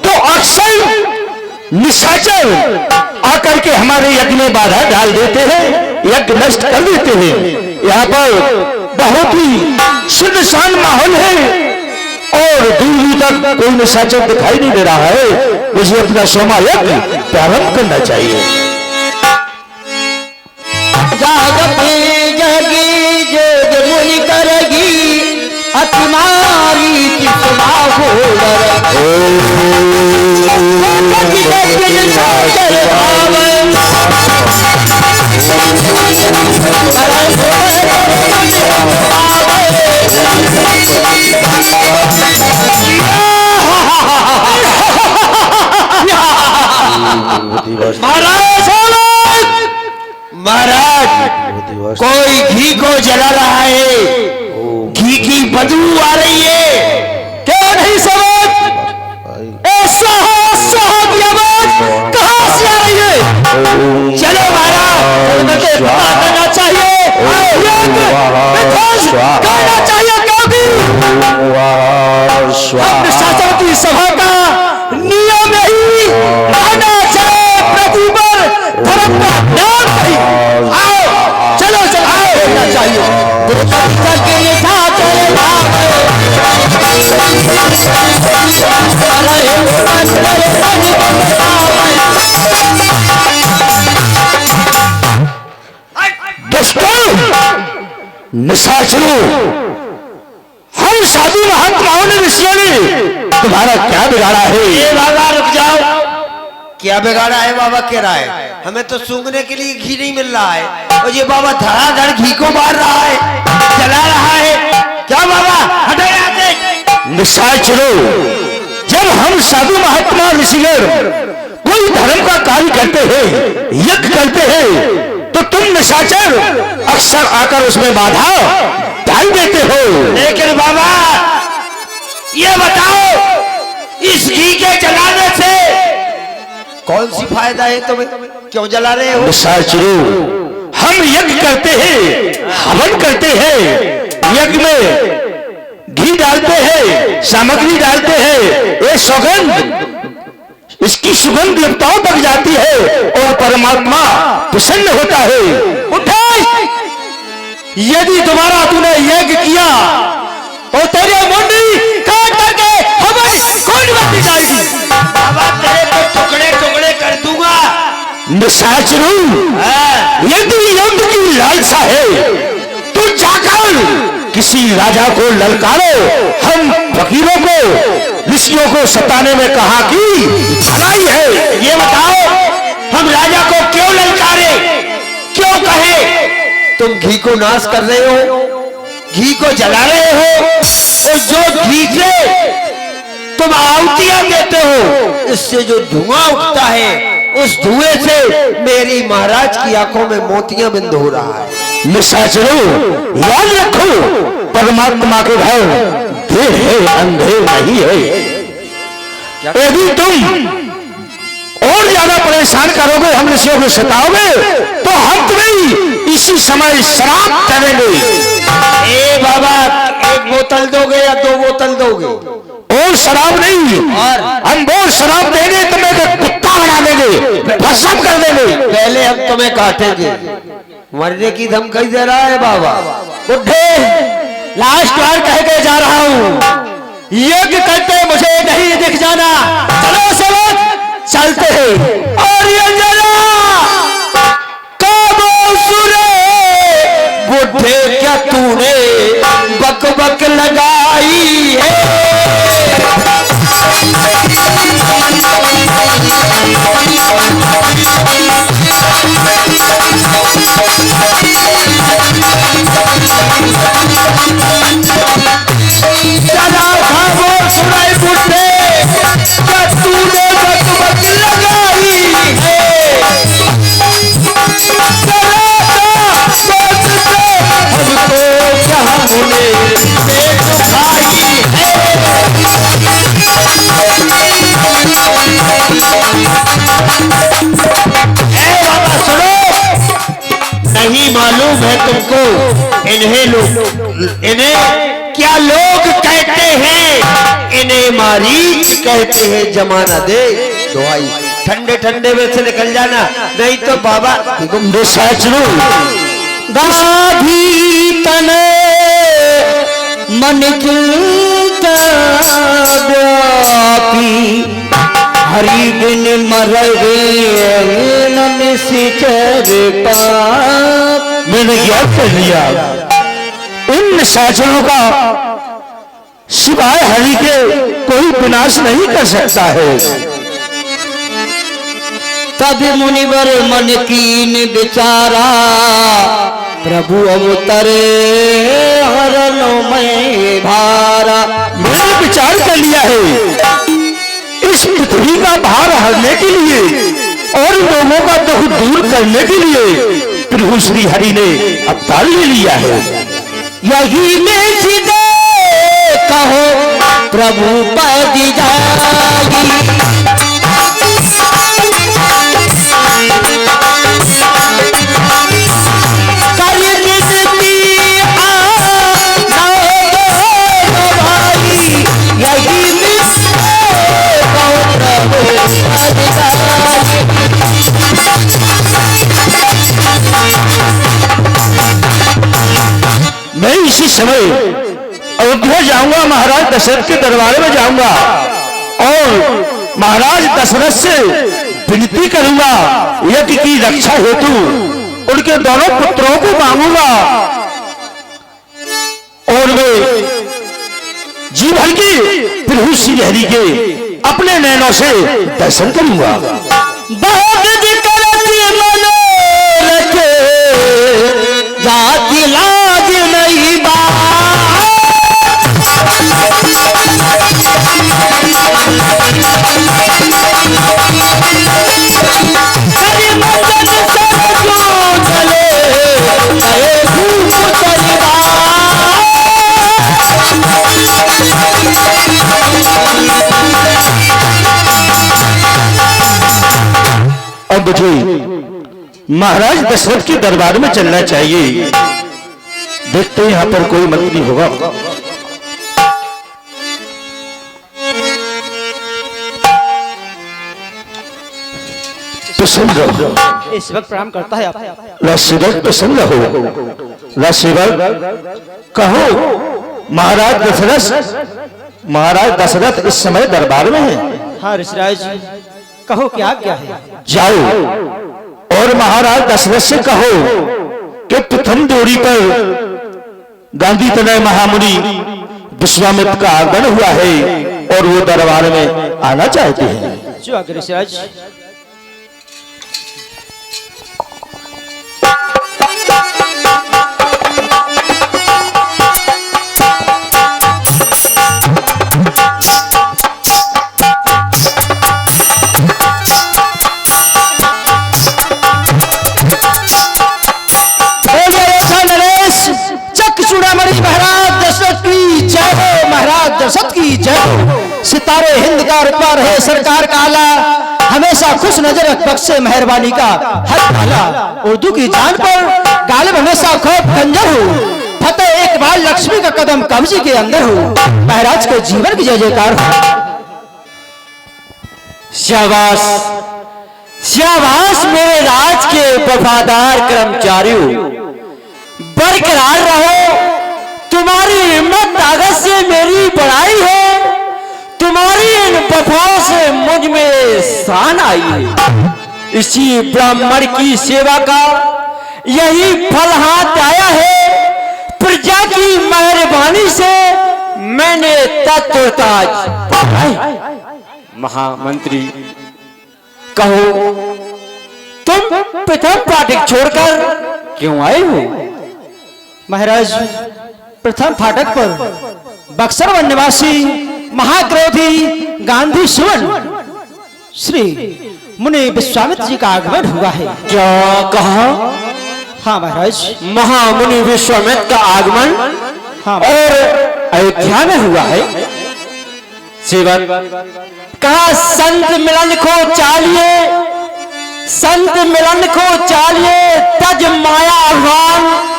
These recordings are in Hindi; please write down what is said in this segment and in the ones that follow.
तो अक्सर निशाचर आकर के हमारे यज्ञ में बाधा डाल देते हैं, यज्ञ नष्ट कर देते हैं। यहाँ पर बहुत ही सुनसान माहौल है और दूर तक कोई निशाचर दिखाई नहीं दे रहा है। मुझे अपना सोमा यज्ञ प्रारंभ करना चाहिए। जागती जगी जोग मुनि करेगी अतिमारी किसमा महाराज कोई घी को जला रहा है, घी की बदबू आ रही है। क्यों नहीं समझ? ऐसा की आवाज कहां से आ रही है? चलो महाराज, मुझे पता करना चाहिए, करना चाहिए क्योंकि हम शासन की सभा का नियम ही रहना चाहिए। पृथ्वी पर धर्म का नाम नहीं। आओ चलो चलो आओ करना चाहिए। निशाचरों, हम साधु महात्माओं ने ऋषियों ने तुम्हारा क्या बिगाड़ा है? ये बाबा रुक जाओ, क्या बिगाड़ा है बाबा? कह रहा है हमें तो सूंघने के लिए घी नहीं मिल रहा है और ये बाबा धड़ाधड़ घी को मार रहा है, जला रहा है। क्या बाबा हटो यहाँ से। निशाचरों, जब हम साधु महात्मा ऋषिगण कोई धर्म का कार्य करते हैं, यज्ञ करते हैं, तो तुम निशाचर अक्सर आकर उसमें बाधा डाल देते हो। लेकिन बाबा ये बताओ, इस घी के जलाने से कौन सी फायदा है तुम्हें? क्यों जला रहे हो? निशाचरों, हम यज्ञ करते हैं, हवन करते हैं, यज्ञ में घी डालते हैं, सामग्री डालते हैं, ये सुगंध, इसकी सुगंध देवताओं तक जाती है और परमात्मा प्रसन्न होता है। उठे, यदि तुम्हारा तूने यज्ञ किया तो तेरे मुंडी काट करके हमारी कौन बत्ती जाएगी? बाबा तेरे को टुकड़े टुकड़े कर दूंगा। निशाचरों, यदि यज्ञ की लालसा है तो जाकर किसी राजा को ललकारो। हम फकीरों को, ऋषियों को सताने में कहा कि भलाई है। ये बताओ, हम राजा को क्यों ललकारे, क्यों कहे? तुम घी को नाश कर रहे हो, घी को जला रहे हो और जो घी से तुम आहुतियां देते हो, इससे जो धुआं उठता है, उस धुएं से मेरी महाराज की आंखों में मोतियां बिंद हो रहा है। निशाचरों, याद रखो, परमात्मा के घर देर है अंधेर नहीं है। यदि तुम और ज्यादा परेशान करोगे, हम ऋषियों को सताओगे, तो हम तुम्हें इसी समय श्राप करेंगे। ए बाबा, एक बोतल दोगे या 2 बोतल दोगे? और शराब नहीं, और हम वो शराब देंगे तुम्हें तो कुत्ता बना देंगे, भस्म कर देंगे। पहले हम तुम्हें काटेंगे। मरने की धमकी दे रहा है बाबा। उठे, लास्ट बार कह के जा रहा हूं, यज्ञ करते मुझे नहीं दिख जाना। चलो सेवक, चलते हैं। और ये जरा काबू सुरे, बुढ़े क्या तूने बक बक लगाई है? नहीं मालूम है तुमको इन्हें क्या लोग कहते हैं? इन्हें मारीच कहते हैं जमाना दे दुआई। ठंडे ठंडे में से निकल जाना, नहीं तो बाबा गाधी तने मन चिंता व्यापी, हरि बिन मरवे निशिचर पाप। मैंने ज्ञान कर लिया इन निशाचरों का सिवाय हरि के कोई विनाश नहीं कर सकता है। तब मुनिवर मन कीन विचारा, प्रभु अवतरे हरनो में भारा। मैंने विचार कर लिया है इस पृथ्वी का भार हरने के लिए और लोगों का दुख दूर करने के लिए प्रभु श्री हरि ने अवतार ले लिया है। यही में सीधे कहो प्रभु पद जागी, मैं इसी समय अयोध्या जाऊंगा, महाराज दशरथ के दरबार में जाऊंगा और महाराज दशरथ से विनती करूंगा यज्ञ की रक्षा हेतु उनके दोनों पुत्रों को मांगूंगा और वे जी भर के प्रभु श्री हरि के अपने नैनों से दर्शन करूंगा। जाति लाज नहीं अब मुझे महाराज दशरथ के दरबार में चलना चाहिए। देखते हैं यहां पर कोई मंत्री होगा। प्रसन्न इस वक्त प्रणाम करता है आप। राशिवक प्रसन्न हो। राशिवक कहो महाराज दशरथ इस समय दरबार में है। हाँ ऋषिराज, कहो क्या आज्ञा है। जाओ और महाराज दशरथ से कहो कि प्रथम जोड़ी पर गांधी तनय महामुनि विश्वामित्र का आगमन हुआ है और वो दरबार में आना चाहते हैं। जो आगे ऋषिराज। दशरथ की जय। सितारे हिंद का रुतबा रहे सरकार का आला, हमेशा खुश नजर बख्शे मेहरबानी का हर ताला। उर्दू की जान पर गालिब हमेशा खौफ खंजर हो, फतेह एक बार लक्ष्मी का कदम कब्जे के अंदर हो। महाराज के जीवन की जय जयकार हो। शाबाश शाबाश मेरे राज के वफादार कर्मचारियों, बरकरार रहो। तुम्हारी हिम्मत ताकत से मेरी बड़ाई है, तुम्हारी इन वफाओं से मुझ में शान आई है। इसी ब्राह्मण की सेवा का यही फल हाथ आया है। प्रजा की मेहरबानी से मैंने तत्वताज पाई। महामंत्री कहो तुम प्रथम फाटक छोड़कर क्यों आए हो। महाराज प्रथम फाटक पर बक्सर वन निवासी महाक्रोधी गांधी सुवन श्री मुनि विश्वामित्र जी का आगमन हुआ है। क्या कहा। हाँ महाराज, महामुनि विश्वामित्र का आगमन हाँ और अयोध्या में हुआ है। सेवक कहा संत मिलन को चालिए, संत मिलन को चालिए तज माया आह्वान।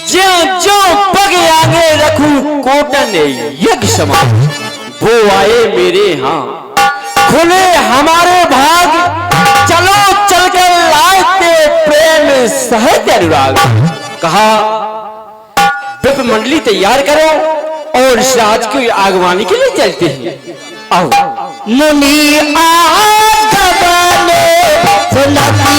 जो जो पग आगे रखूं कोटन यज्ञ समान। वो आए मेरे यहाँ, खुले हमारे भाग, चलो चलकर लाते प्रेम सहज अनुराग। कहा विप मंडली तैयार करो और इस राज की आगवानी के लिए चलते हैं। आओ। मुनि आगमने सुनती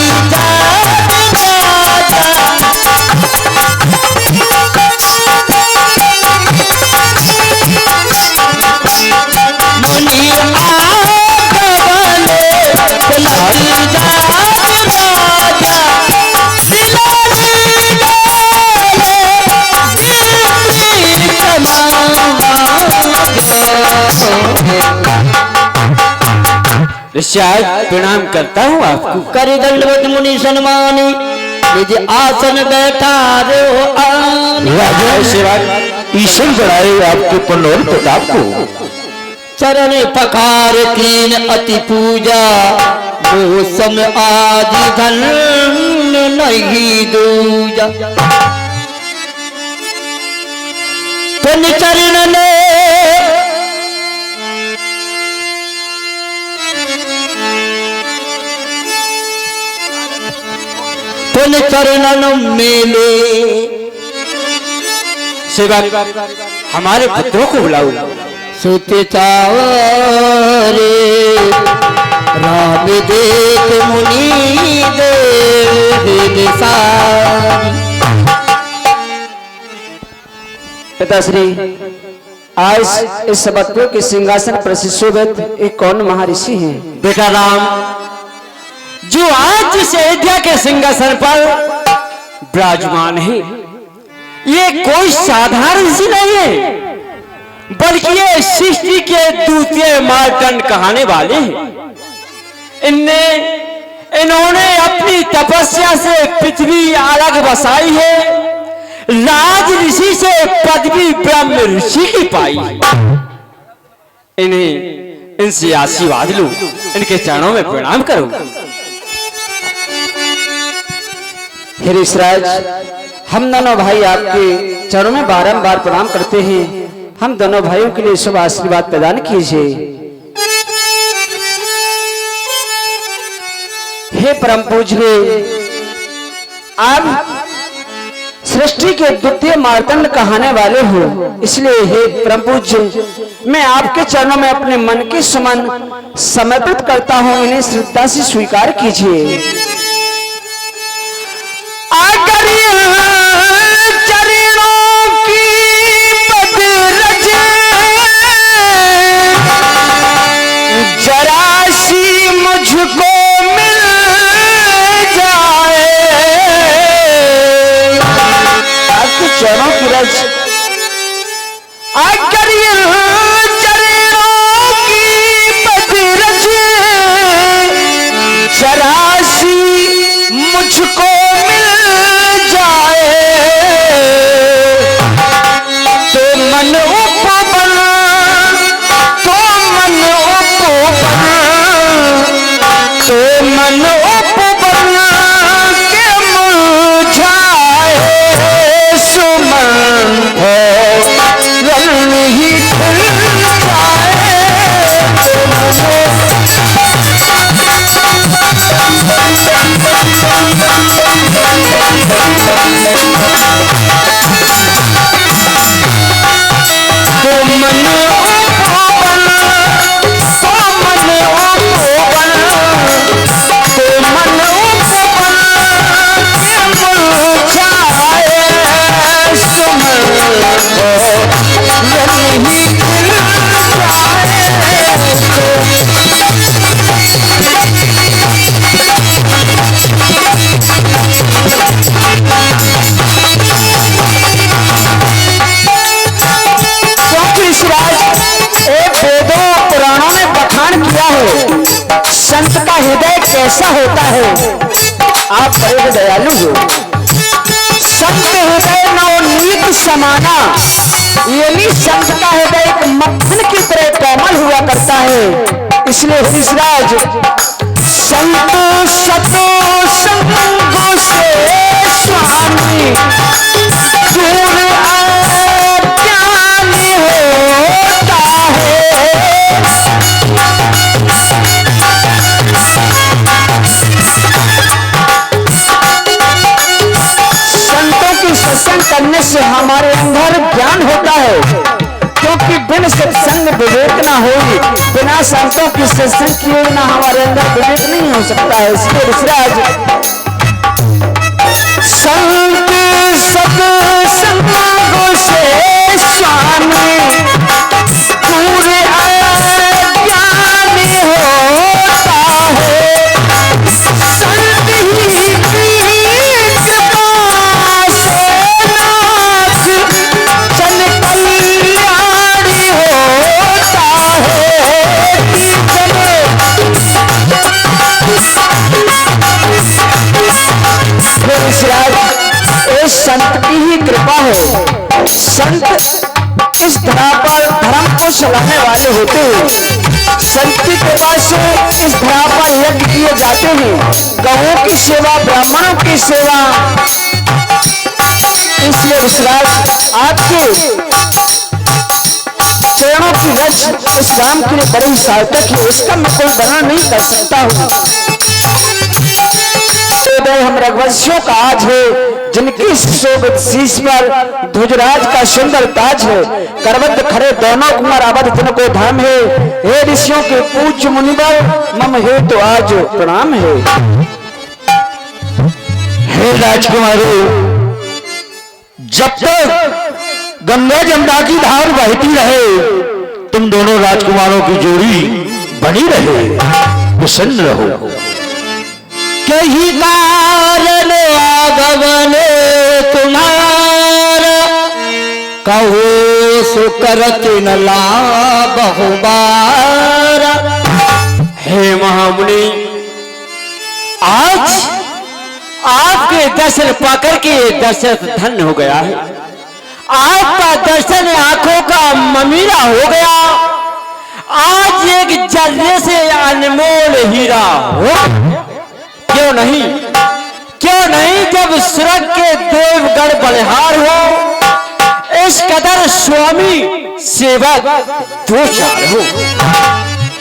ऋषिराज प्रणाम करता हूँ आपको। करी दंडवत मुनि सम्मानी, निज आसन बैठा रे हो आनी। ईश्वर बढ़ाए आपके पुण्य प्रताप को। चरण पखार कीन अति पूजा, वो सम आदि धन नहीं दूजा। पुन चरण ने पुन चरणन मेले। सेवा हमारे पुत्रों को बुलाओ। सुते चावरे राम देख मुनि देव निसारी। पिताश्री, आज इस सभा के सिंहासन पर सुशोभित एक कौन महर्षि हैं? बेटा राम, जो आज इस अयोध्या के सिंहासन पर विराजमान है, ये कोई साधारण ऋषि नहीं है, बल्कि ये सृष्टि के द्वितीय मार्तंड कहाने वाले हैं। इन्होंने अपनी तपस्या से पृथ्वी अलग बसाई है, राज ऋषि से पदवी ब्रह्म ऋषि की पाई। इनसे आशीर्वाद लो, इनके चरणों में प्रणाम करो। हे ऋषिराज, हम दोनों भाई आपके चरणों में बारंबार प्रणाम करते हैं। हम दोनों भाइयों के लिए शुभ आशीर्वाद प्रदान कीजिए। हे परम पूज्य, आप सृष्टि के द्वितीय मार्तंड कहाने वाले हो, इसलिए हे परम पूज्य, मैं आपके चरणों में अपने मन के समान समर्पित करता हूं। इन्हें श्रद्धा से स्वीकार कीजिए। संत का हृदय कैसा होता है? आप बड़े दयालु हो। संत हृदय नवनीत समाना, यानी संत का हृदय एक मक्खन की तरह कोमल हुआ करता है। इसलिए ऋषिराज, संत सतो संग से स्वामी दूर अज्ञानी होता है। बिन सत्संग विवेक ना हो, बिना संतों की सत्संग किए ना हमारे अंदर विवेक नहीं हो सकता है। इसलिए ऋषिराज संत सत्संगों से स्वामी दूर अज्ञानी होता है, संत ही कृपा से नाथ जन कल्याणी होता है। इस संत की ही कृपा है। संत इस धरा पर धर्म को चलाने वाले होते हैं। संत की कृपा से इस धरा पर यज्ञ किए जाते हैं, गौों की सेवा, ब्राह्मणों की सेवा। इसलिए विश्वास आपके चरणों की रज इस राम के लिए बड़ी ही सार्थक है, इसका मैं कोई वर्णन नहीं कर सकता हूँ। हम रघुवंशियों का आज है, जिनकी शोभित शीश पर ध्वजराज का सुंदर ताज है, करबद्ध खड़े दोनों कुमार आबद जिनको धाम है। हे ऋषियों के पूज्य मुनिवर, मम हे तो आज प्रणाम है। हे राजकुमारों, जब तक गंगा जमुना की धार बहती रहे, तुम दोनों राजकुमारों की जोड़ी बनी रहे, प्रसन्न रहो। कही कारण आगमन तुम्हारा, कहो सुकरत न लाभहु बारा। हे महामुनि, आज आपके दर्शन पाकर के दर्शन धन्य हो गया है। आपका दर्शन आंखों का ममीरा हो गया। आज एक जर्रे से अनमोल हीरा हो, क्यों नहीं, क्यों नहीं, जब स्वर्ग के देवगण बलिहार हो, इस कदर स्वामी सेवक दो चार हो।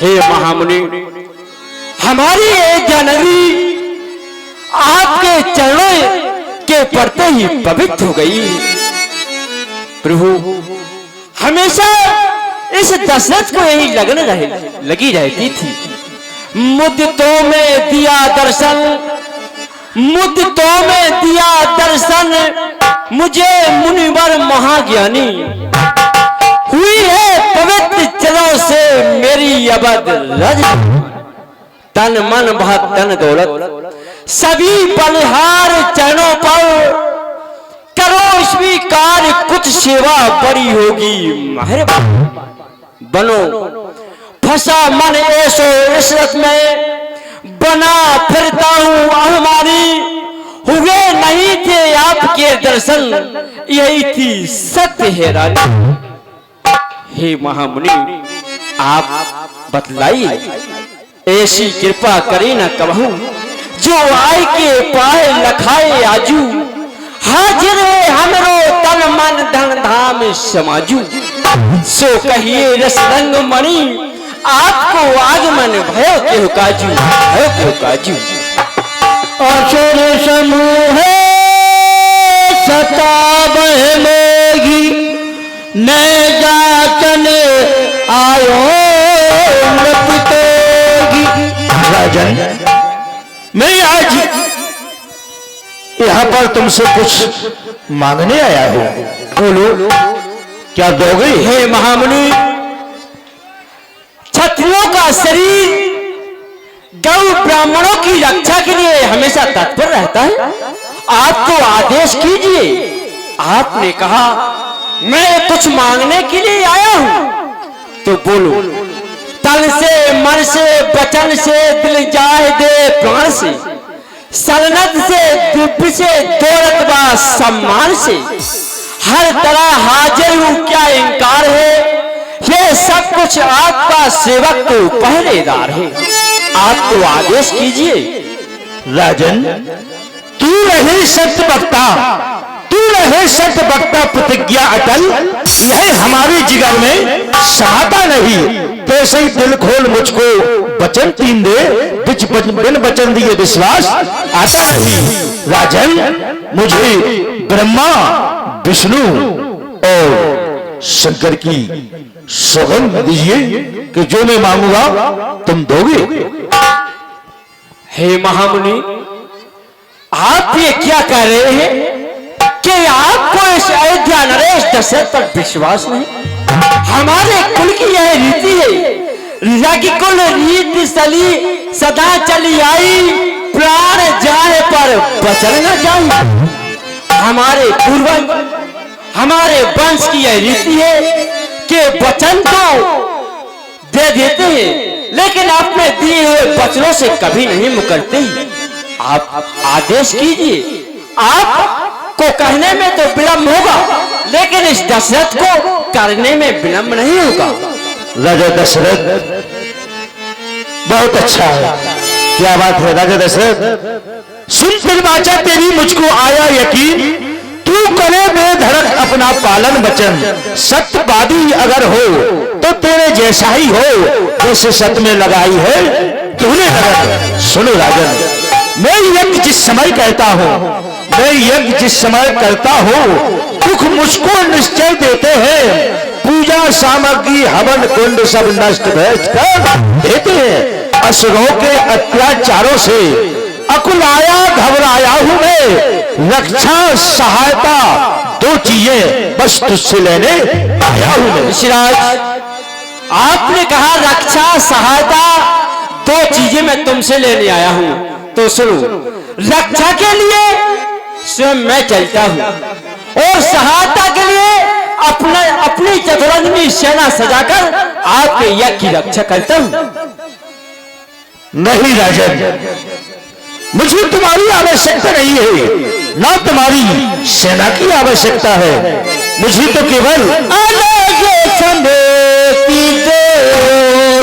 हे महामुनि, हमारी ये जननी आपके चरणों के पड़ते ही पवित्र हो गई। प्रभु, हमेशा इस दशरथ को यही लगी रहती थी। मुद्दतों में दिया दर्शन, मुद्दतों में दिया दर्शन, मुझे मुनिवर महाज्ञानी। हुई है पवित्र चरणों से मेरी अबद रज, तन मन बहुत धन दौलत सभी बलिहार चरणों पर करो स्वीकार, कुछ सेवा बड़ी होगी मेहरबानी। बनो फंसा मन ऐसो इशरत में, बना फिरता हूँ अहमारी। हुए नहीं थे आपके दर्शन, यही थी सत्य हैरानी। हे महामुनि, आप बतलाइए, ऐसी कृपा करी न कबहू, जो आय के पाए लखाए आजू। हाजिर हमरो तन मन धन धाम समाजू। सो कहिए रस रंग मणि, आपको आगमन भयो के काजू, भयो के काजू। असुर समूह सताबह मेघी, न जाचन आयो मृतोगी। राजन, मैं आज यहाँ पर तुमसे कुछ मांगने आया हूँ, बोलो क्या दोगे? हे महामुनि, क्षत्रियों का शरीर गौ ब्राह्मणों की रक्षा के लिए हमेशा तत्पर रहता है। आप तो आदेश कीजिए। आपने कहा मैं कुछ मांगने के लिए आया हूं, तो बोलो। तन से, मन से, वचन से, दिल जाए दे प्राण से, सनत से, दिव्य से, दौलत व सम्मान से, हर तरह हाजिर हूं, क्या इनकार है। ये सब कुछ आपका सेवक तो पहरेदार है। आप तो आदेश कीजिए। राजन, तू रहे सत्य वक्ता, तू रहे सत्य वक्ता, प्रतिज्ञा अटल, यह हमारे जिगर में समाता नहीं। कैसे ही दिल खोल मुझको वचन तीन दे, बिन वचन दिए विश्वास आता नहीं। राजन, मुझे ब्रह्मा, विष्णु और शंकर की सौगंध दीजिए कि जो मैं मांगूंगा तुम दोगे। हे महामुनि, आप ये क्या कह रहे हैं कि आपको इस अयोध्या नरेश दशरथ पर विश्वास नहीं? हमारे कुल की यह रीति है, राजा की कुल रीति चली सदा चली आई, प्राण जाए पर बचन न जाए। हमारे पूर्वज, हमारे वंश की यह रीति है कि वचन तो दे देते हैं लेकिन अपने दिए हुए वचनों से कभी नहीं मुकरते। आप आदेश कीजिए। आपको कहने में तो विलंब होगा लेकिन इस दशरथ को करने में विलंब नहीं होगा। राजा दशरथ, बहुत अच्छा है। क्या बात है राजा दशरथ, सुन फिर बाचा तेरी मुझको आया यकीन, तू करे बेधड़क अपना पालन वचन, सत्यवादी अगर हो तो तेरे जैसा ही हो, जैसे सत्य में लगाई है तूने लगन। सुनो राजन, मैं यज्ञ जिस समय कहता हूँ, मैं यज्ञ जिस समय करता हूँ, दुख मुझको निश्चय देते हैं, पूजा सामग्री हवन कुंड सब नष्ट कर देते हैं। असुरों के अत्याचारों से अकुलाया घबराया हूं मैं, रक्षा सहायता दो चीजें बस तुझसे लेने आया हूं मैं। ऋषिराज, आपने कहा रक्षा सहायता दो चीजें मैं तुमसे लेने आया हूं, तो सुनो, रक्षा के लिए स्वयं मैं चलता हूं और सहायता के लिए अपनी चतुरंगी सेना सजाकर आपके यज्ञ की रक्षा करता हूं। नहीं राजन, मुझे तुम्हारी आवश्यकता नहीं है, ना तुम्हारी सेना की आवश्यकता है। मुझे तो केवल अलग समेती दो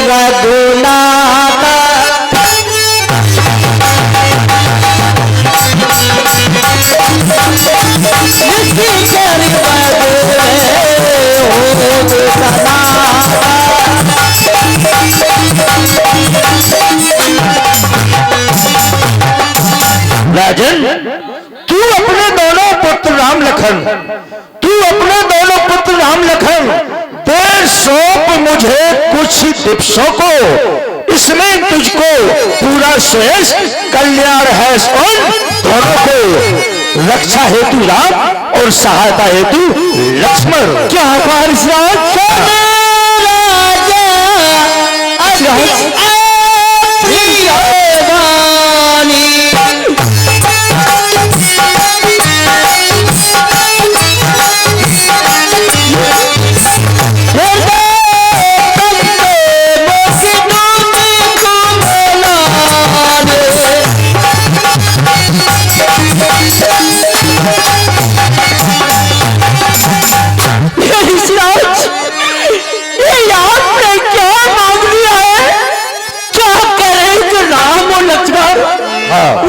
रघुनाथा, राजन, तू अपने दोनों पुत्र राम लखन, तू अपने दोनों पुत्र राम लखन दे सौंप मुझे कुछ दिवसों को, इसमें तुझको पूरा श्रेष्ठ कल्याण है उन दोनों को। रक्षा हेतु राम और सहायता हेतु लक्ष्मण। क्या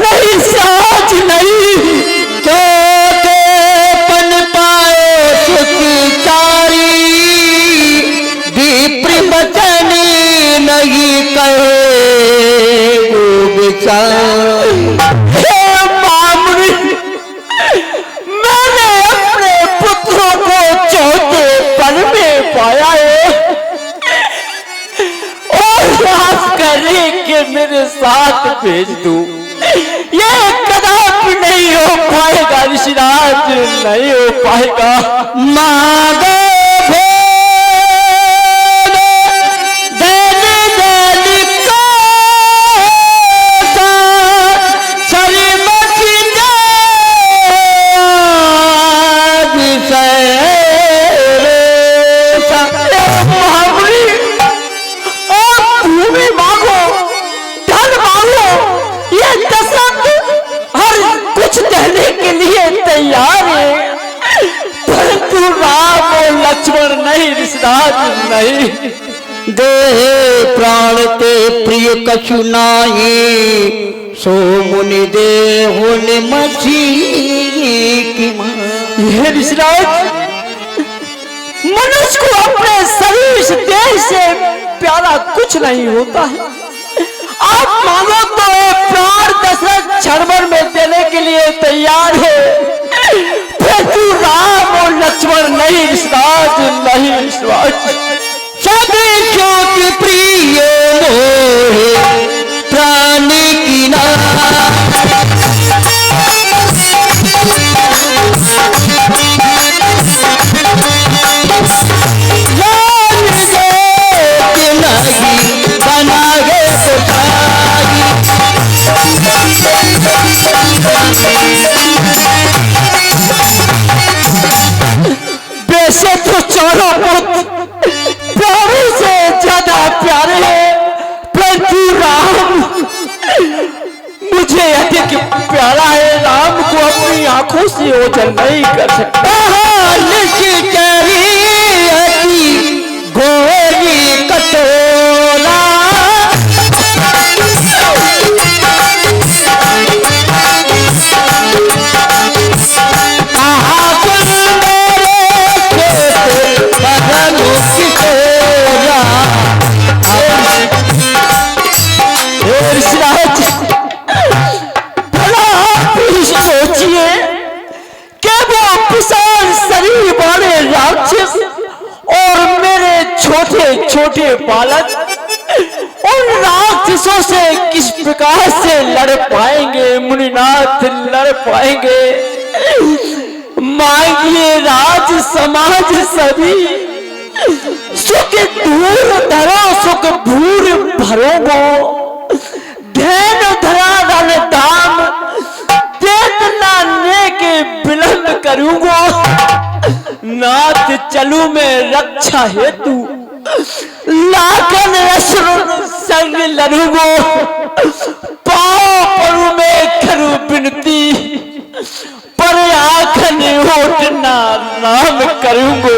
नहीं साज नहीं तो पन पाए सुखचारी, विप्र बचन नहीं कहे गोविचार। मैंने अपने पुत्रों को चौथे पल में पाया है और माफ करे कि मेरे साथ भेज दूं, ये कदापि नहीं हो पाएगा ऋषिराज, नहीं हो पाएगा। मांगो तैयार है, परंतु राम और लक्ष्मण नहीं, ऋषिराज नहीं। दे प्राण ते प्रिय कछु नाही, सो मुनि दे होने मछी की मां। यह ऋषिराज, मनुष्य को अपने शरीर से देह से प्यारा कुछ नहीं होता है। आप मानो तो प्राण दशरथ क्षण भर में देने के लिए तैयार है, तू राम और लक्ष्मण नहीं ऋषिराज, नहीं ऋषिराज। सब ज्योति प्रिय मोहे प्राण की वैसे तो चारों पुत्र प्यारे से ज्यादा प्यारे हैं, परंतु राम मुझे अधिक प्यारा है। राम को अपनी आंखों से ओझल नहीं कर सकता। गोरी कटोरा सोचिए कि वो विशाल शरीर वाले राक्षस और मेरे छोटे छोटे बालक उन राक्षसों से किस प्रकार से लड़ पाएंगे मुनिनाथ, लड़ पाएंगे? मांगिए राज समाज सभी, सुख दूर धरो सुख भूर भरो गो, धैन धरा धन धाम देतना ने के विलंब करूंगो। नाथ चलू में रक्षा हेतु लाखन असुर संग लड़ूंगो, पाओ परु में खरु बिनती पर आखन होटना राम करूंगो,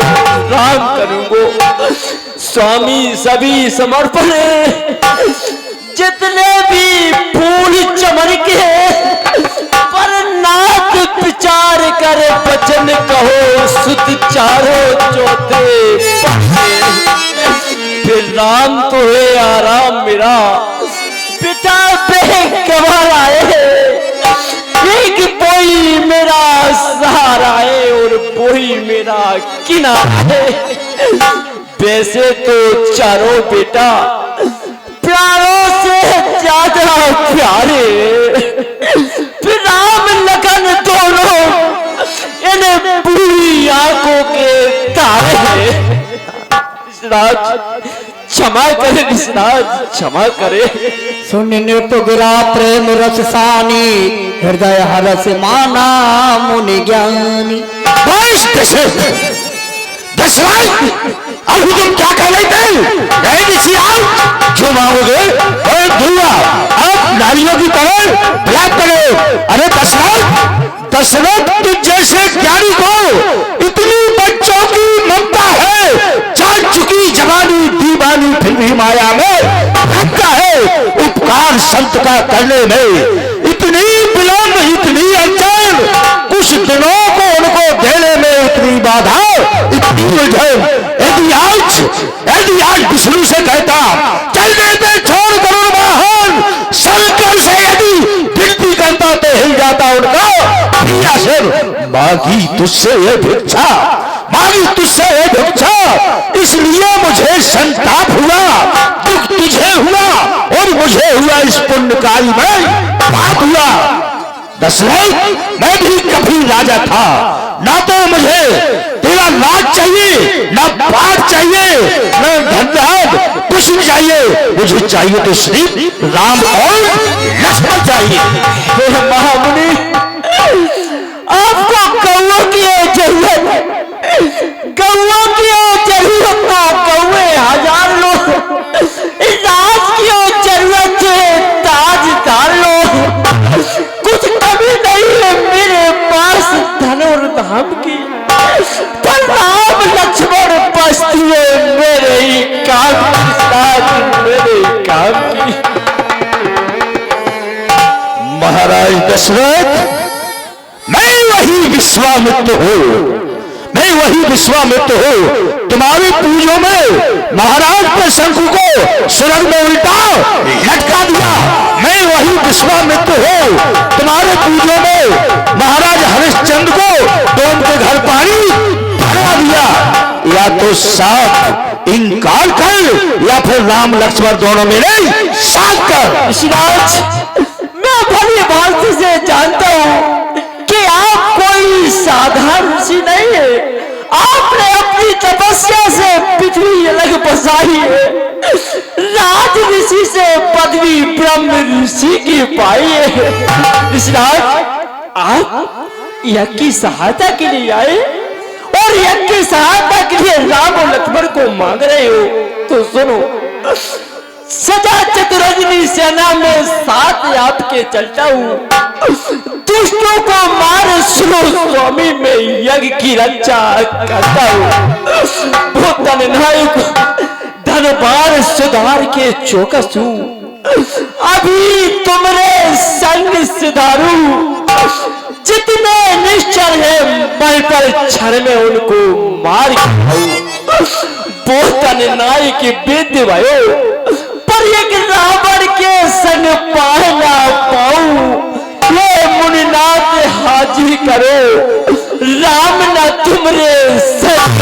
राम करूंगो। स्वामी सभी समर्पण जितने भी फूल चमन के, पर नाथ विचार कर वचन कहो सुत चारों चौथे फिर राम तो है आराम मेरा, पिता बेगवार आए एक कोई मेरा सहारा है और वही मेरा किनारा है। वैसे तो चारों बेटा प्यारों से ज्यादा प्यारे, फिर राम लखन दोनों इन बुरी आंखों के तारे हैं। क्षमा करे ऋषिराज, क्षमा करे। सुन नृपुगिरा प्रेम रस सानी, हृदय हरस माना मुनि ज्ञानी। अभी तुम क्या कह रहे थे? गए ऋषि आओ जो मांगोगे और दूंगा। अब नारियों की तरह ब्लैक करो। अरे दशरथ तुझ जैसे ज्ञानी को इतनी बच्चों की ममता है, जान चुकी जवानी दीवानी फिर भी माया में रखता है उपकार संत का करने में। इतनी विलंब इतनी अड़चन, कुछ दिनों को उनको देने में इतनी बाधा, इतनी उलझन। यदि आज विष्णु से कहता चल देते छोड़ करुण वाहन, शंकर से यदि विनती करता तो हिल जाता उनका प्रिया सिर। मांगी तुझसे ये भिक्षा, मांगी तुझसे ये भिक्षा, इसलिए मुझे संताप हुआ, दुख तुझे हुआ और मुझे हुआ इस पुण्यकारी में पाप हुआ। दशरथ मैं भी कभी राजा था, ना तो मुझे तेरा राज चाहिए, ना पाठ चाहिए, ना धनराज, कुछ नहीं चाहिए। मुझे चाहिए तो सिर्फ राम और लक्ष्मण चाहिए। महामुनि आपको गौओं की जरूरत है, गौओं की जरूरत ना गौए हजार लो, राज की जरूरत है ताजदार लो। कुछ कमी नहीं है मेरे पास धन और धाम की, पर राम लक्ष्मण बस्ती है मेरे ही काम की, साथ मेरे ही काम की। महाराज दशरथ मैं वही विश्वामित्र हूँ, मैं वही विश्वामित्र हूँ। तुम्हारी पूजों में महाराज के शंकु को सुरंग में उल्टा लटका दिया। मैं वही विश्वामित्र हूँ। तुम्हारे पूजों में महाराज हरिश्चंद्र को डोम या तो साफ इनकार कर या फिर राम लक्ष्मण दोनों मेरे साथ कर। ऋषिराज, मैं भली भांति से जानता हूँ कि आप कोई साधारण ऋषि नहीं है। आपने अपनी तपस्या से पृथ्वी अलग बसाई है। राज ऋषि से पदवी ब्रह्म ऋषि की पाई है। ऋषिराज, आप यज्ञ की सहायता के लिए आए और यज्ञ की सहायता के लिए राम और लक्ष्मण को मांग रहे हो, तो सुनो। सदा चतुरंजनी सेना में साथ आपके चलता हूँ। दुष्टों को मार सुनो स्वामी में यज्ञ की रक्षा करता हूँ। वो धननायक धनबार सुधार के चौकस हूँ। अभी तुमरे संग सुधारू। जितने निश्चर है मैं पर क्षण में उनको मार खाऊं। बहुत नायक विद्य भयो, पर एक रावण के संग पाए ना पाऊं। ये मुनिनाथ हाजिर करो, राम न तुमरे संग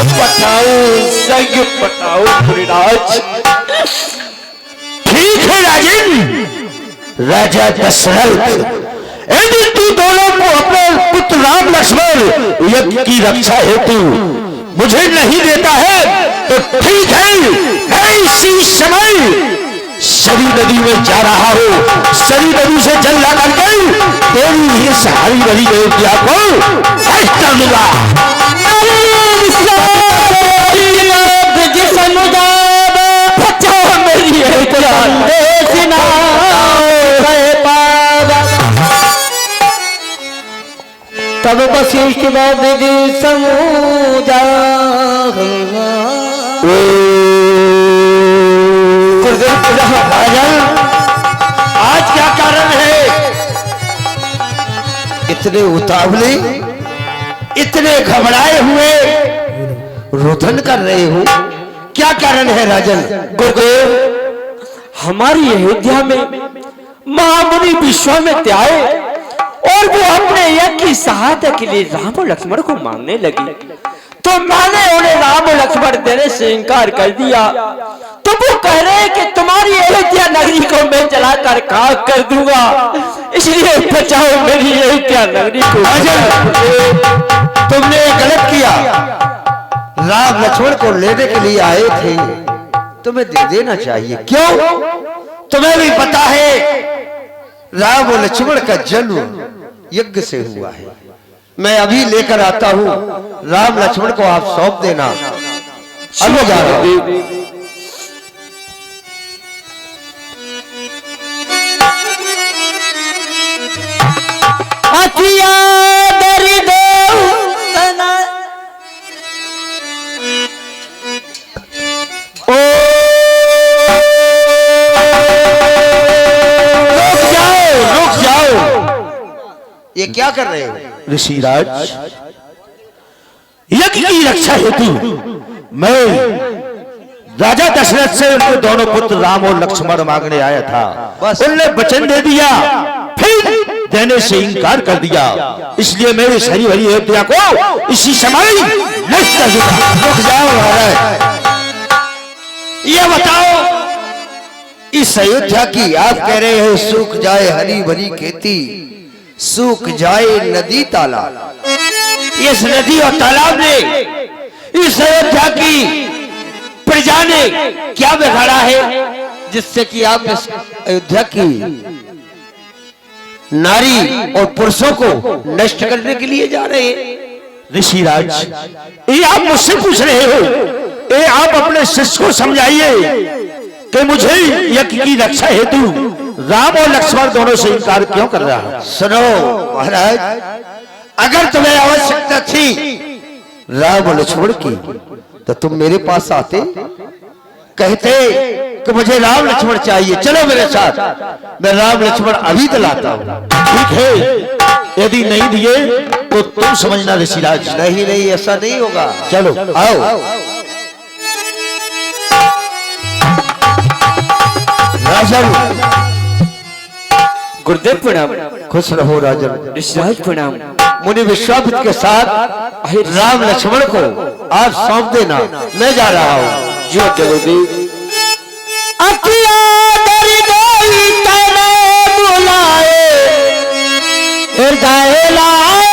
पटाऊं मुनिराज। ठीक है राजन। राजा दशरथ, यदि तू दोनों को अपने पुत्र राम लक्ष्मण यज्ञ की रक्षा हेतु मुझे नहीं देता है तो ठीक है, मैं इसी समय सरी नदी में जा रहा हूँ। सरी नदी से जल ला करके तेरी इस हरी भरी अयोध्या को नष्ट कर दूंगा। तब वशिष्ठ विधि समूजा। आज क्या कारण है? इतने उतावले, इतने घबराए हुए रोदन कर रहे हो, क्या कारण है राजन? गुरुदेव, हमारी अयोध्या में महामुनि विश्वामित्र आए और वो अपने यज्ञ की सहायता के लिए राम और लक्ष्मण को मांगने लगी, तो मैंने उन्हें राम और लक्ष्मण देने से इनकार कर दिया। तो वो कह रहे हैं कि तुम्हारी अयोध्या नगरी को मैं जलाकर खाक कर दूंगा, इसलिए बचाओ मेरी अयोध्या नगरी को। तुमने गलत किया। राम लक्ष्मण को लेने के लिए आए थे, तुम्हें दे देना चाहिए। क्यों? तुम्हें भी पता है राम और लक्ष्मण का जन्म यज्ञ से हुआ है। मैं अभी लेकर आता हूं, राम लक्ष्मण को आप सौंप देना। अभी जा रहा हूं। ये क्या कर रहे हो? ऋषिराज, यज्ञ की रक्षा हेतु मैं राजा दशरथ से उनके दोनों पुत्र राम और लक्ष्मण मांगने आया था। बस। उनने वचन दे दिया, फिर देने से इनकार कर दिया, इसलिए मैं इस हरी भरी अयोध्या को इसी समय नष्ट कर दूंगा। रुक जाओ महाराज, ये बताओ, इस अयोध्या की आप कह रहे हो सूख जाए हरी भरी खेती, सूख जाए नदी तालाब। इस नदी और तालाब ने इस अयोध्या की प्रजा ने क्या बिगाड़ा है जिससे कि आप इस अयोध्या की नारी और पुरुषों को नष्ट करने के लिए जा रहे हैं? ऋषिराज, ये आप मुझसे पूछ रहे हो, ये आप अपने शिष्य को समझाइए कि मुझे यज्ञ की रक्षा हेतु राम और लक्ष्मण दोनों से इनकार क्यों कर रहा है। सुनो महाराज, अगर तुम्हें आवश्यकता थी राम और लक्ष्मण की तो तुम मेरे पास आते, कहते कि मुझे राम लक्ष्मण चाहिए, चलो मेरे साथ, मैं राम लक्ष्मण अभी दिलाता हूं। ठीक है, यदि नहीं दिए तो तुम समझना ऋषिराज। नहीं नहीं, ऐसा नहीं होगा। चलो आओ। राजन, गुरुदेव प्रणाम। खुश रहो राजन। ऋषिराज प्रणाम। मुनि विश्वामित्र के साथ राम लक्ष्मण को आप सौंप देना, मैं जा रहा हूँ। जो गुरुदेव। अकिया दर गई तने बुलाए, हृदय लाए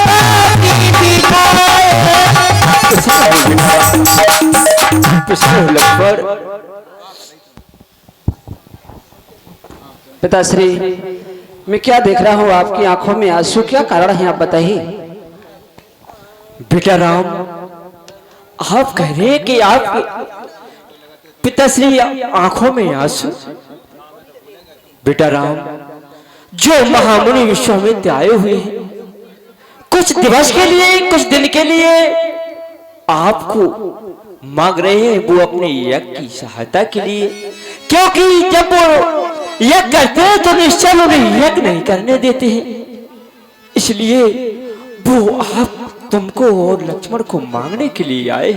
बापी दिखाए। पिताश्री, मैं क्या देख रहा हूँ आपकी आंखों में आंसू, क्या कारण है आप बताइए। बेटा राम, आप कह रहे हैं कि आप पिताश्री आंखों में आंसू। बेटा राम, जो महामुनि विश्वामित्र आए हुए हैं कुछ दिवस के लिए, कुछ दिन के लिए आपको मांग रहे हैं, वो अपने यज्ञ की सहायता के लिए, क्योंकि जब वो यज्ञ करते हैं तो निश्चय उन्हें यज्ञ नहीं करने देते हैं, इसलिए वो आप तुमको और लक्ष्मण को मांगने के लिए आए।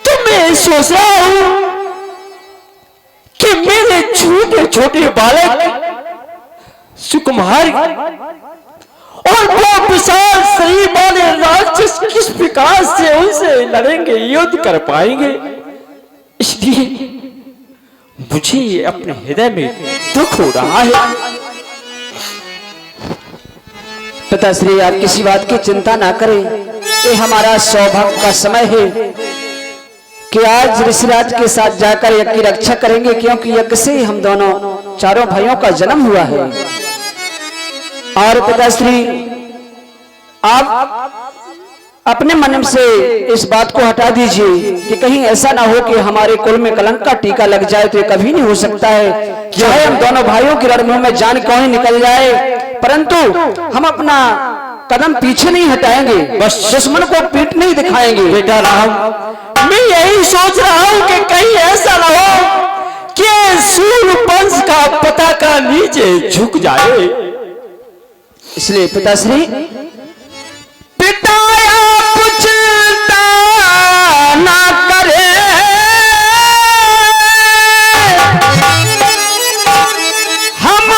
तो मैं सोच रहा हूं कि मेरे छोटे छोटे बालक सुकुमार और वो विशाल शरीर वाले राक्षस किस प्रकार से उनसे लड़ेंगे, युद्ध कर पाएंगे। इसलिए मुझे अपने हृदय में दुख हो रहा है। पिताश्री, आप किसी बात की चिंता ना करें, ये हमारा सौभाग्य का समय है कि आज ऋषिराज के साथ जाकर यज्ञ की रक्षा करेंगे, क्योंकि यज्ञ से ही हम दोनों चारों भाइयों का जन्म हुआ है। और पिताश्री, आप अपने मन से इस बात को हटा दीजिए कि कहीं ऐसा ना हो कि हमारे कुल में कलंक का टीका लग जाए, तो ये कभी नहीं हो सकता है। चाहे हम दोनों भाइयों की रणभूमि में जान क्यों ही निकल जाए, परंतु हम अपना कदम पीछे नहीं हटाएंगे, बस दुश्मन को पीठ नहीं दिखाएंगे। बेटा राम, मैं यही सोच रहा हूं कि कहीं ऐसा ना हो कि सूर्यवंश का पताका नीचे झुक जाए। इसलिए पिताश्री, ना करे हम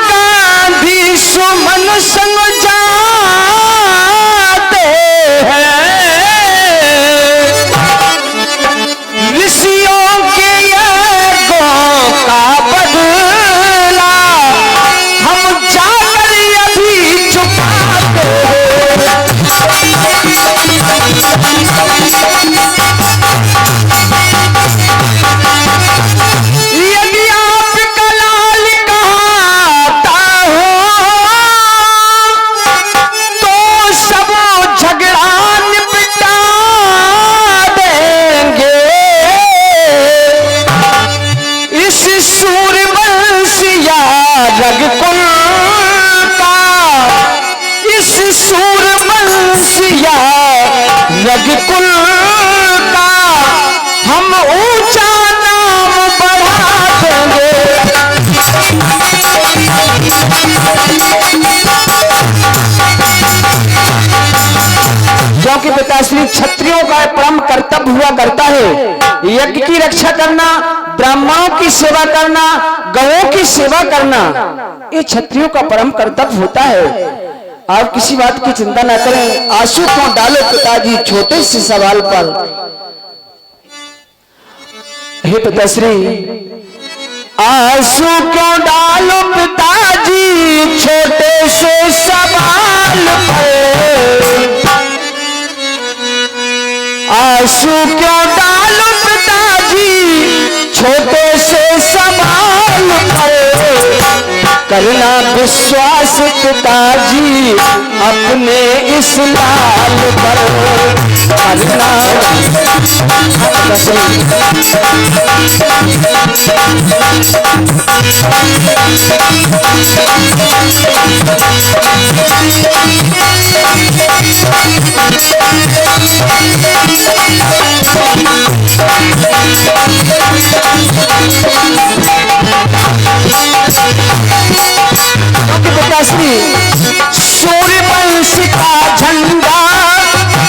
गांधी सुमन संग जाते हैं, ऋषियों के यज्ञों का बदला हम जाकर अभी चुकाते हैं। यदि आप कलाल कहता हो तो सब झगड़ा निपटा देंगे। इस सूर्यवंशिया रघुकुल का, इस सूर्यवंशिया रघुकुल का हम ऊंचा नाम बढ़ा देंगे। क्योंकि पिताश्री, क्षत्रियों का परम कर्तव्य हुआ करता है यज्ञ की रक्षा करना, ब्राह्मणों की सेवा करना, गौों की सेवा करना, ये क्षत्रियों का परम कर्तव्य होता है। आप किसी बात की चिंता ना करें। आंसू क्यों डालो पिताजी छोटे से सवाल पर। हे पिताश्री, आंसू क्यों डालो पिताजी छोटे से सवाल पर, आंसू क्यों डालो पिताजी छोटे से सवाल पर। करना विश्वास पिताजी अपने इस लाल पर, करना पिताश्री, सूर्यवंश का झंडा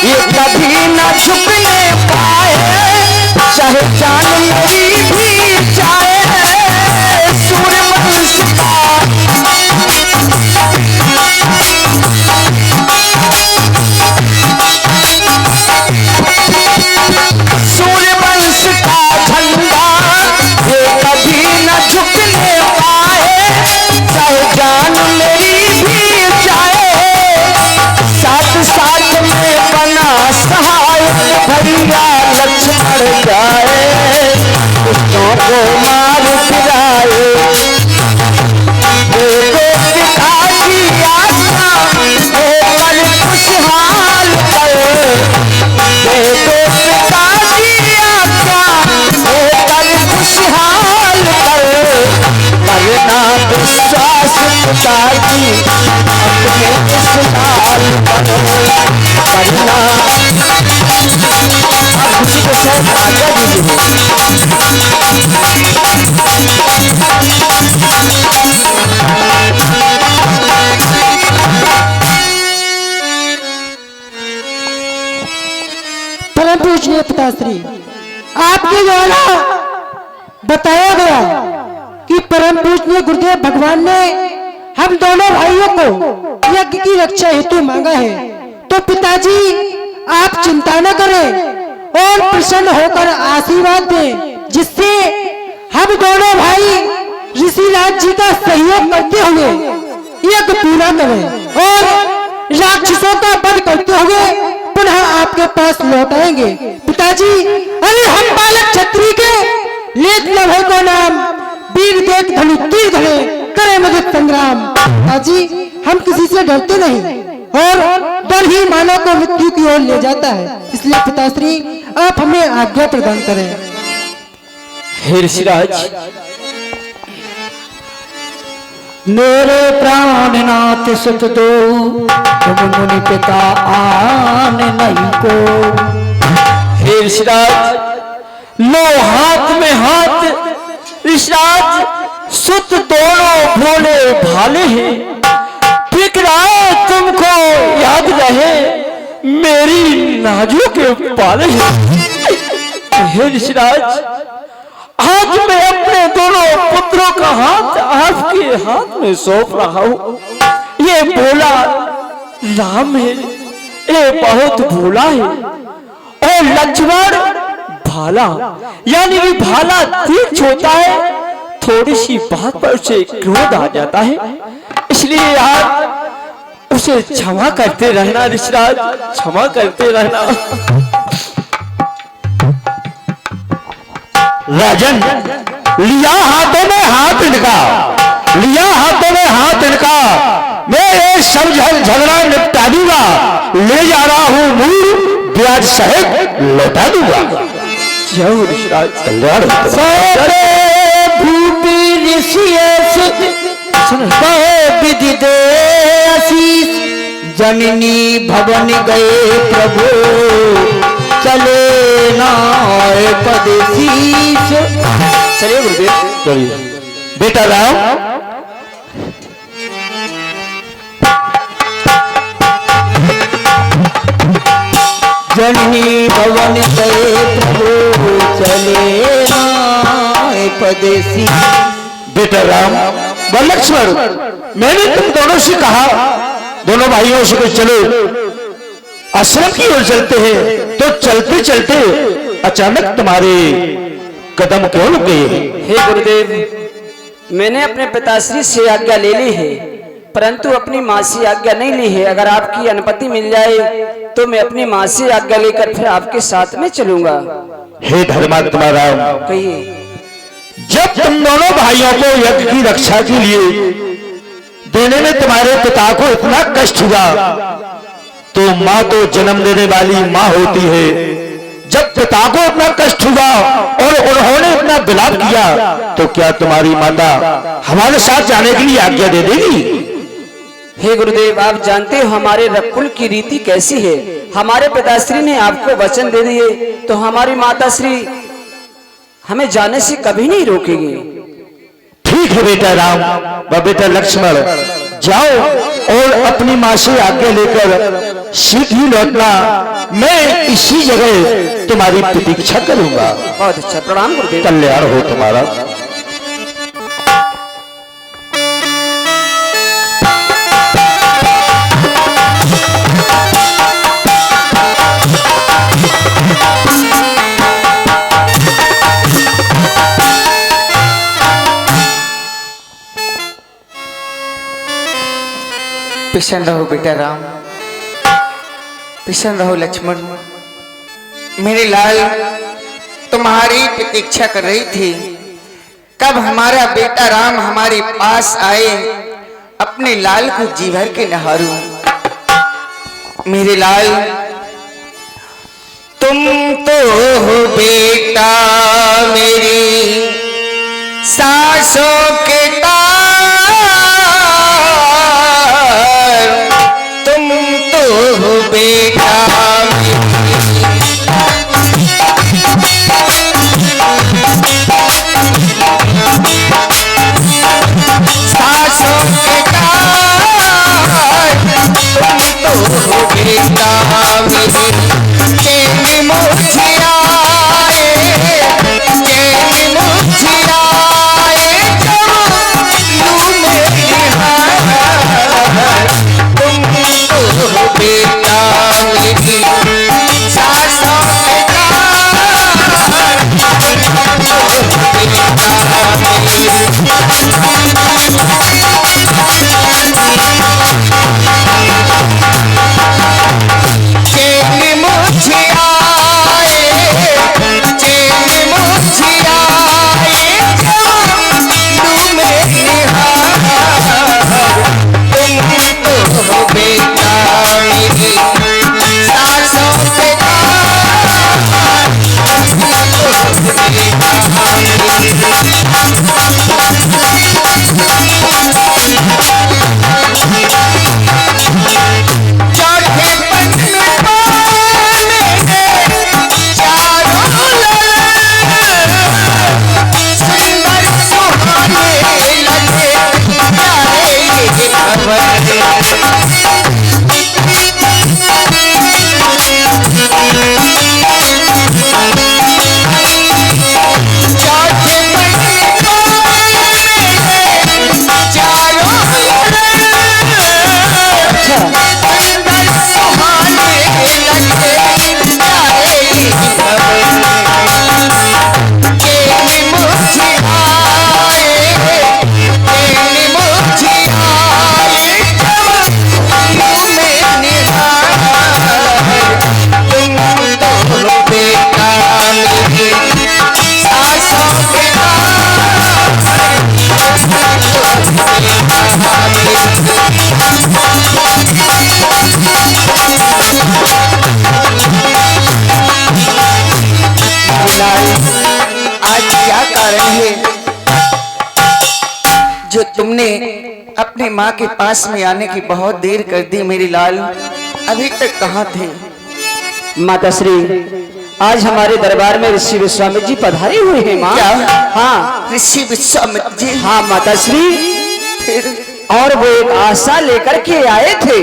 ये कभी न झुकने पाए, चाहे जान मेरी भी जाए। सूर्यवंश का को मार गिराए। देखो पिता की आज्ञा होकर खुशहाल कर, देखो पिता की आज्ञा होकर खुशहाल कर, करना विश्वास पिता की अपने इस लाल पर, करना आप खुशी के साथ आज्ञा दीजिए। परम पूजनीय पिताश्री, आपके द्वारा बताया गया कि परम पूजनीय गुरुदेव भगवान ने हम दोनों भाइयों को यज्ञ की रक्षा हेतु मांगा है, तो पिताजी आप चिंता न करें और प्रसन्न होकर आशीर्वाद दें, जिससे हम दोनों भाई ऋषिराज जी का सहयोग करते हुए यज्ञ पूरा करें और राक्षसों का वध करते हुए पुनः आपके पास लौट आएंगे। पिताजी, अरे हम बालक क्षत्रिय के लेख लभे को नाम वीर देख धनु तीर धरे करे मदद संग्राम। पिताजी, हम किसी से डरते नहीं और डर ही मानव को मृत्यु की ओर ले जाता है, इसलिए पिताश्री आप हमें आज्ञा प्रदान करें। हे ऋषिराज, मेरे प्राणनाथ सुत दो तुम मुनि पिता आन नहीं को। हे ऋषिराज, लो हाथ में हाथ, ऋषिराज सुत दोनों भोले भाले हैं, फिक्राए तुमको याद रहे मेरी नाजुक पाले हैं। हे ऋषिराज, आज मैं अपने दोनों पुत्रों का हाथ आपके हाथ में सौंप रहा हूं। ये भोला राम है, ये बहुत भोला है, और लक्ष्मण भाला, यानी कि भाला तीर्थ होता है, थोड़ी सी बात पर उसे क्रोध आ जाता है, इसलिए आप उसे क्षमा करते रहना ऋषिराज, क्षमा करते रहना। राजन, लिया हाथों में हाथ इनका, लिया हाथों में हाथ इनका, मैं ये सब झगड़ा निपटा दूंगा, ले जा रहा हूं मूल ब्याज सहित लौटा दूंगा। जय हो ऋषिराज। कल्याण हो। भूपी ऋषि विधि दे आशीष, जननी भवन गए प्रभु चले नाय पदेशीष। चलिए गुरुदेव, चलिए बेटा राम, जननी भवन गए प्रभु चले नाय पदेशीष। बेटा राम व लक्ष्मण, मैंने तुम दोनों से कहा, दोनों भाइयों से कि चलो आश्रम की ओर चलते हैं, तो चलते चलते अचानक तुम्हारे कदम क्यों रुक गए? हे गुरुदेव, मैंने अपने पिताश्री से आज्ञा ले ली है, परंतु अपनी माँ से आज्ञा नहीं ली है। अगर आपकी अनुमति मिल जाए तो मैं अपनी माँ से आज्ञा लेकर फिर आपके साथ में चलूंगा। हे धर्मात्मा राम, कहिए। जब तुम दोनों भाइयों को यज्ञ की रक्षा के लिए देने में तुम्हारे पिता को इतना कष्ट हुआ, तो माँ तो जन्म देने वाली माँ होती है। जब पिता को इतना कष्ट हुआ और उन्होंने इतना विलाप किया, तो क्या तुम्हारी माता हमारे साथ जाने के लिए आज्ञा दे देगी? हे गुरुदेव, आप जानते हो हमारे रकुल की रीति कैसी है। हमारे पिताश्री ने आपको वचन दे दिए तो हमारी माताश्री हमें जाने से कभी नहीं रोकेगी। ठीक है बेटा राम व बेटा लक्ष्मण, जाओ और अपनी माँ से आज्ञा लेकर शीघ्र ही लौटना। मैं इसी जगह तुम्हारी प्रतीक्षा करूंगा। बहुत अच्छा, प्रणाम गुरुदेव। कल्याण हो तुम्हारा। प्रसन्न रहो बेटा राम, प्रसन्न रहो लक्ष्मण। मेरे लाल तुम्हारी प्रतीक्षा कर रही थी, कब हमारा बेटा राम हमारे पास आए, अपने लाल को जी भर के नहारूं। मेरे लाल, तुम तो हो बेटा मेरी सासों के तार, तुम तो हो बेटा सासों के तार, तुम तो हो बेटा मेरी। चैन मुझियाए, चैन मुझियाए जब लू में हार, तुम तो हो बेटा मेरी सासों के तार, तुम तो हो बेटा मेरी। चैन मुझियाए, चैन मुझियाए जब लू में निहार, तुम तो हो बेटा मेरी सासों के तार, तुम तो हो बेटा मेरी। चौथे पन में पाने चारों लल, सुंदर सुहाने लगे प्यारे ये खबर। चौथे पन में पाने चारों सुंदर सुहाने लगे प्यारे ये खबर। चैन मुझियाए, चैन मुझियाए जब लू में निहार, तुम तो हो बेटा मेरी सासों के तार, तुम तो हो बेटा मेरी। आज क्या कारण है जो तुमने अपने माँ के पास में आने की बहुत देर कर दी? मेरी लाल, अभी तक कहाँ थे? माता श्री, आज हमारे दरबार में ऋषि विश्वामित्र जी पधारे हुए हैं माँ। क्या? हाँ ऋषि विश्वामित्र जी? हाँ माता श्री, और वो एक आशा लेकर के आए थे,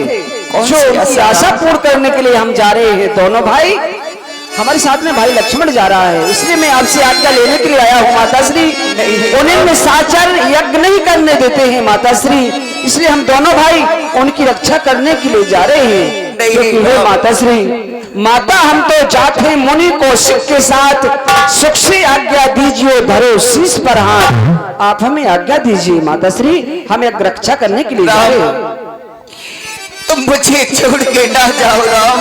कौन जो सी उनकी आशा? आशा पूर्ण करने के लिए हम जा रहे हैं। दोनों भाई, हमारे साथ में भाई लक्ष्मण जा रहा है, इसलिए मैं आपसे आज्ञा लेने के लिए आया हूँ माता श्री। उन्हें निशाचर यज्ञ नहीं करने देते हैं माता श्री, इसलिए हम दोनों भाई उनकी रक्षा करने के लिए जा रहे हैं। क्योंकि हे माता श्री, माता हम तो जाते मुनि कौशिक के साथ, सुख से आज्ञा दीजिए धरो शीश पर हाथ। आप हमें आज्ञा दीजिए माता श्री, हम एक रक्षा करने के लिए जा रहे हैं। तुम मुझे छोड़ के ना जाओ राम,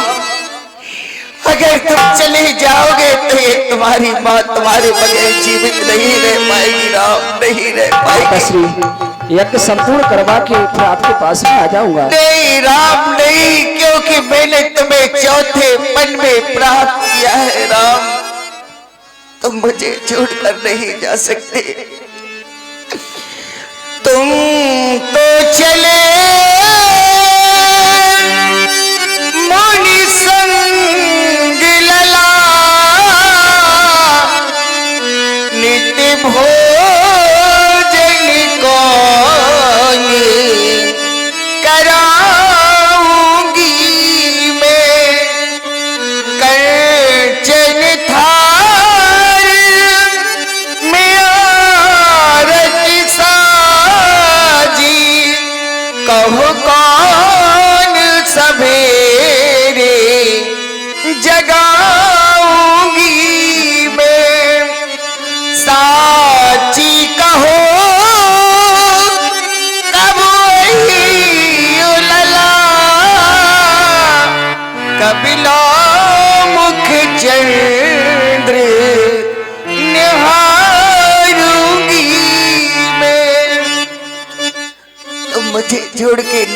अगर तुम चले जाओगे तो ये तुम्हारी माँ तुम्हारे बगैर जीवित नहीं रह पाएगी राम, नहीं रह माता पाएगी। श्री, यज्ञ संपूर्ण करवा के फिर आपके पास में आ जाऊंगा। नहीं राम नहीं, क्योंकि मैंने तुम्हें चौथे पन में प्राप्त किया है राम, तुम मुझे छोड़ कर नहीं जा सकते। तुम तो चले मुनि संग लला, नित्य भोजन को कराऊंगी मैं, कंचन थाल में आरती साजी,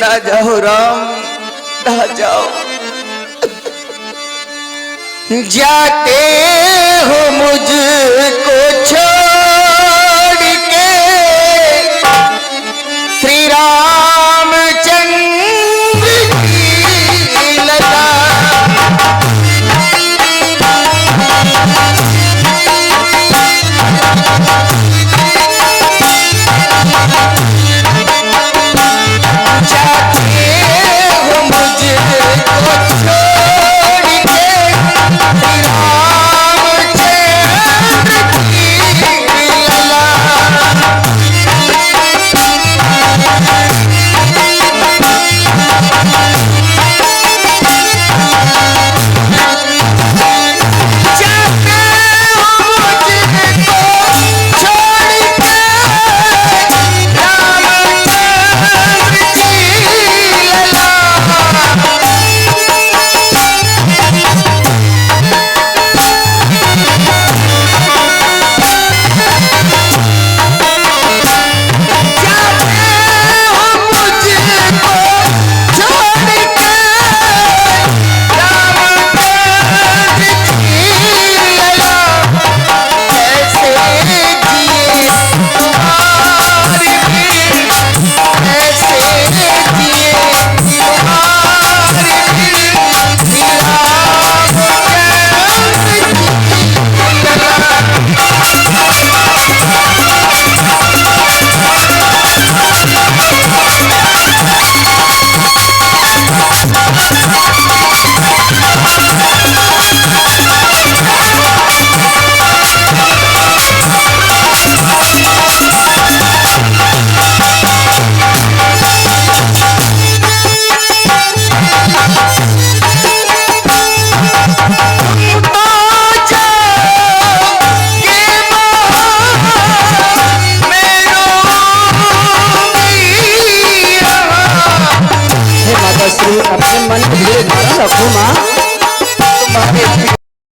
ना जाओ राम, ना जाओ। जाते हो मुझ